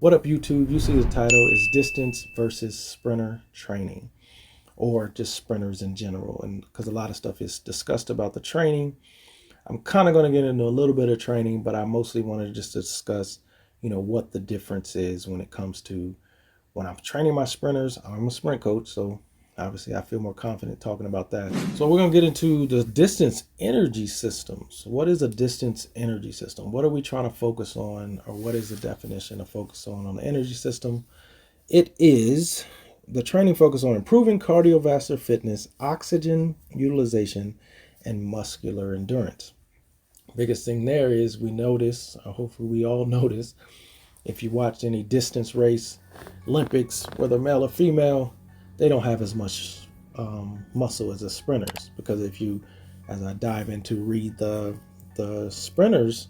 What up, YouTube? You see the title is Distance versus Sprinter Training, or just sprinters in general. And because a lot of stuff is discussed about the training, I'm kind of going to get into a little bit of training, but I mostly wanted to just discuss, what the difference is when it comes to when I'm training my sprinters. I'm a sprint coach, so obviously I feel more confident talking about that. So we're going to get into the distance energy systems. What is a distance energy system? What are we trying to focus on, or what is the definition of focus on the energy system? It is the training focus on improving cardiovascular fitness, oxygen utilization, and muscular endurance. Biggest thing there is we notice, or hopefully we all notice, if you watch any distance race, Olympics, whether male or female, they don't have as much muscle as the sprinters. Because if you, as I dive into, read the sprinters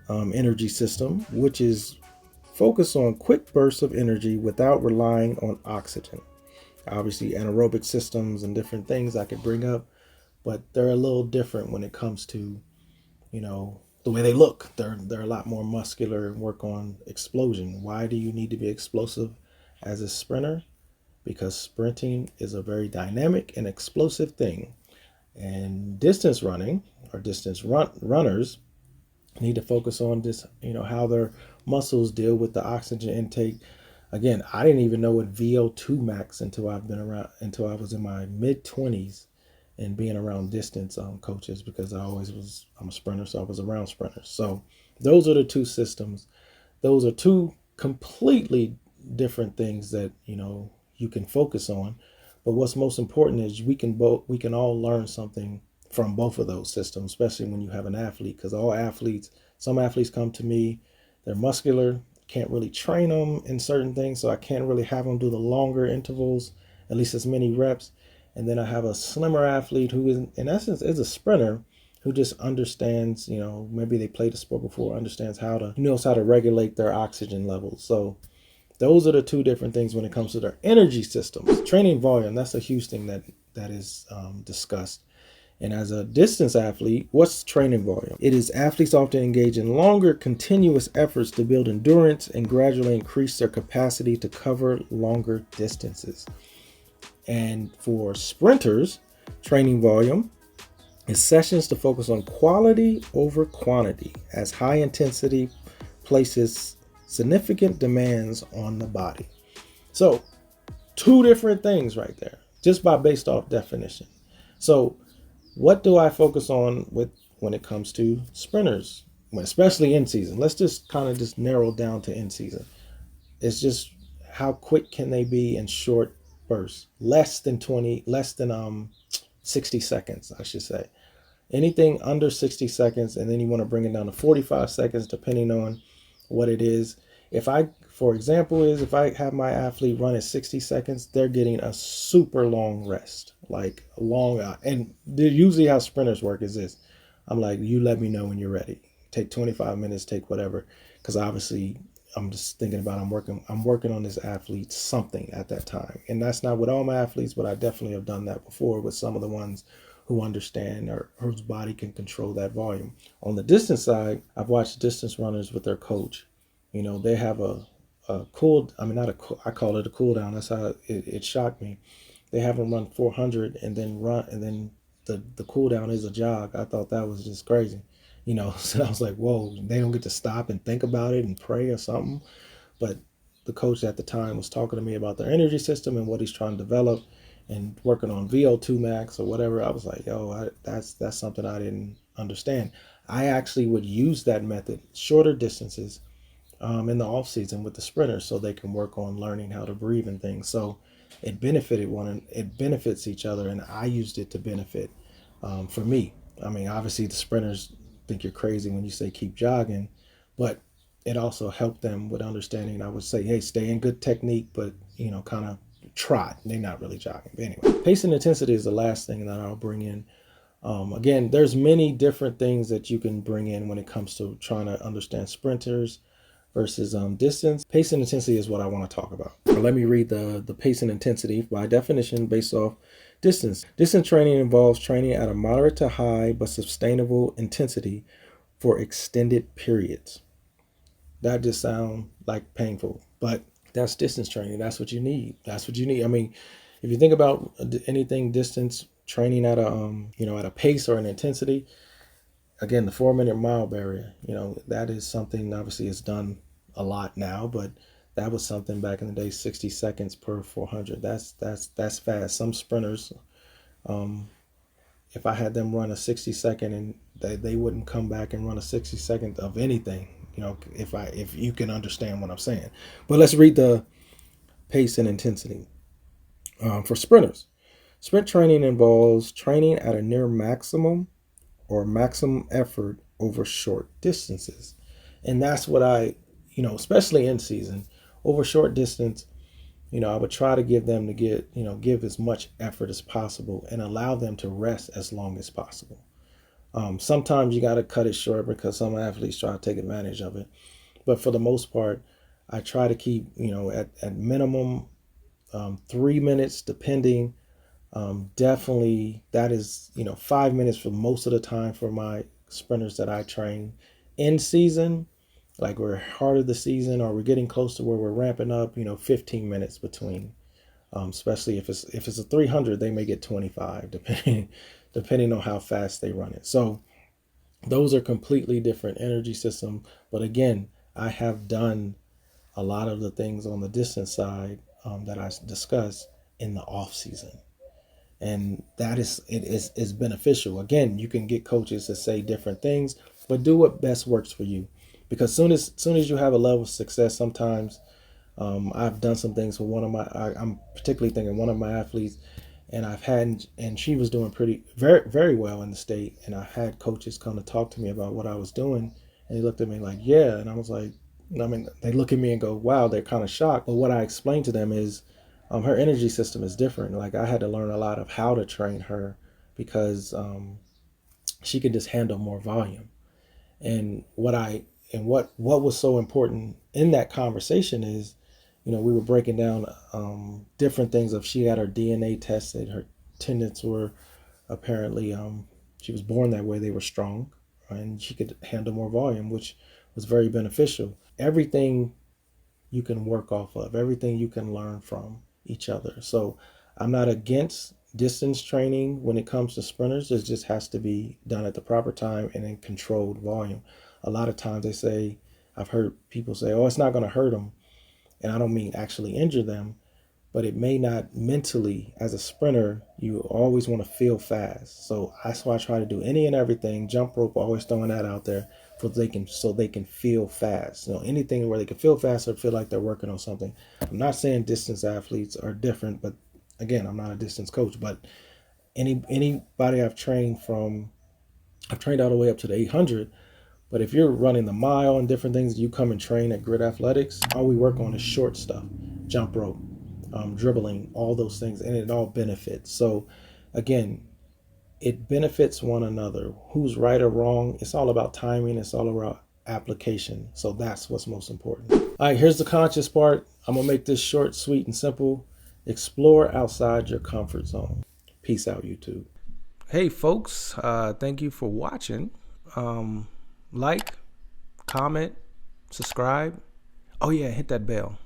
energy system, which is focused on quick bursts of energy without relying on oxygen. Obviously anaerobic systems and different things I could bring up, but they're a little different when it comes to, the way they look. They're a lot more muscular and work on explosion. Why do you need to be explosive as a sprinter? Because sprinting is a very dynamic and explosive thing. And distance running, or runners, need to focus on this, how their muscles deal with the oxygen intake. Again, I didn't even know what VO2 max until I was in my mid-20s and being around distance coaches, because I'm a sprinter, so I was around sprinters. So those are the two systems. Those are two completely different things that, you can focus on. But what's most important is we can all learn something from both of those systems, especially when you have an athlete, because some athletes come to me, they're muscular, can't really train them in certain things, so I can't really have them do the longer intervals, at least as many reps. And then I have a slimmer athlete who in essence is a sprinter, who just understands, maybe they played the sport before, knows how to regulate their oxygen levels. So those are the two different things when it comes to their energy systems. Training volume, that's a huge thing that is discussed. And as a distance athlete, what's training volume? It is athletes often engage in longer, continuous efforts to build endurance and gradually increase their capacity to cover longer distances. And for sprinters, training volume is sessions to focus on quality over quantity, as high intensity places significant demands on the body. So two different things right there, just based off definition. So what do I focus on when it comes to sprinters, especially in season? Let's just kind of just narrow down to in season. It's just how quick can they be in short bursts, less than 60 seconds, I should say. Anything under 60 seconds, and then you want to bring it down to 45 seconds, depending on what it is. If I have my athlete run at 60 seconds, they're getting a super long rest, like a long, and usually how sprinters work is this. I'm like, you let me know when you're ready. Take 25 minutes, take whatever. Because obviously I'm just thinking about, I'm working on this athlete something at that time. And that's not with all my athletes, but I definitely have done that before with some of the ones who understand or whose body can control that volume. On the distance side, I've watched distance runners with their coach. They have I call it a cool down. That's how it shocked me. They have them run 400 and then the cool down is a jog. I thought that was just crazy. So I was like, whoa, they don't get to stop and think about it and pray or something. But the coach at the time was talking to me about their energy system and what he's trying to develop and working on VO2 max or whatever. I was like, that's something I didn't understand. I actually would use that method, shorter distances, in the off season with the sprinters, so they can work on learning how to breathe and things. So it benefits each other, and I used it to benefit for me. I mean, obviously the sprinters think you're crazy when you say keep jogging, but it also helped them with understanding. I would say, hey, stay in good technique, but kind of trot. They're not really jogging. But anyway, pace and intensity is the last thing that I'll bring in. Again, there's many different things that you can bring in when it comes to trying to understand sprinters versus distance. Pace and intensity is what I want to talk about. Let me read the pace and intensity by definition based off distance. Distance training involves training at a moderate to high but sustainable intensity for extended periods. That just sounds like painful, but that's distance training. That's what you need. That's what you need. I mean, if you think about anything distance training at a at a pace or an intensity, again, the 4 minute mile barrier, that is something obviously is done a lot now, but that was something back in the day, 60 seconds per 400. That's fast. Some sprinters, if I had them run a 60-second and they wouldn't come back and run a 60-second of anything, if you can understand what I'm saying. But let's read the pace and intensity. For sprinters, sprint training involves training at a near maximum or maximum effort over short distances. And that's what especially in season, over short distance, I would try to give them to give as much effort as possible and allow them to rest as long as possible. Sometimes you got to cut it short because some athletes try to take advantage of it. But for the most part, I try to keep, at minimum 3 minutes, depending. Definitely that is, 5 minutes for most of the time for my sprinters that I train. In season, like we're heart of the season or we're getting close to where we're ramping up, 15 minutes between. Especially if it's a 300, they may get 25 depending on how fast they run it. So those are completely different energy system. But again, I have done a lot of the things on the distance side that I discussed in the off season. And that is beneficial. Again, you can get coaches to say different things, but do what best works for you. Because soon as you have a level of success, sometimes I've done some things for I'm particularly thinking one of my athletes, and she was doing very, very well in the state. And I've had coaches come to talk to me about what I was doing, and they looked at me like, yeah. And I was like, they look at me and go, wow, they're kind of shocked. But what I explained to them is, her energy system is different. Like I had to learn a lot of how to train her because she could just handle more volume. And what was so important in that conversation is, we were breaking down different things. Of she had her DNA tested, her tendons were apparently she was born that way. They were strong, and she could handle more volume, which was very beneficial. Everything you can work off of, everything you can learn from each other. So I'm not against distance training when it comes to sprinters. It just has to be done at the proper time and in controlled volume. A lot of times I've heard people say, oh, it's not going to hurt them. And I don't mean actually injure them, but it may not mentally. As a sprinter, you always want to feel fast. So that's why I try to do any and everything. Jump rope, always throwing that out there so they can feel fast. Anything where they can feel fast or feel like they're working on something. I'm not saying distance athletes are different, but again, I'm not a distance coach. But anybody I've trained all the way up to the 800. But if you're running the mile and different things, you come and train at Grit Athletics, all we work on is short stuff, jump rope, dribbling, all those things, and it all benefits. So again, it benefits one another. Who's right or wrong? It's all about timing. It's all about application. So that's what's most important. All right, here's the conscious part. I'm going to make this short, sweet, and simple. Explore outside your comfort zone. Peace out, YouTube. Hey, folks. Thank you for watching. Like, comment, subscribe. Oh, yeah, hit that bell.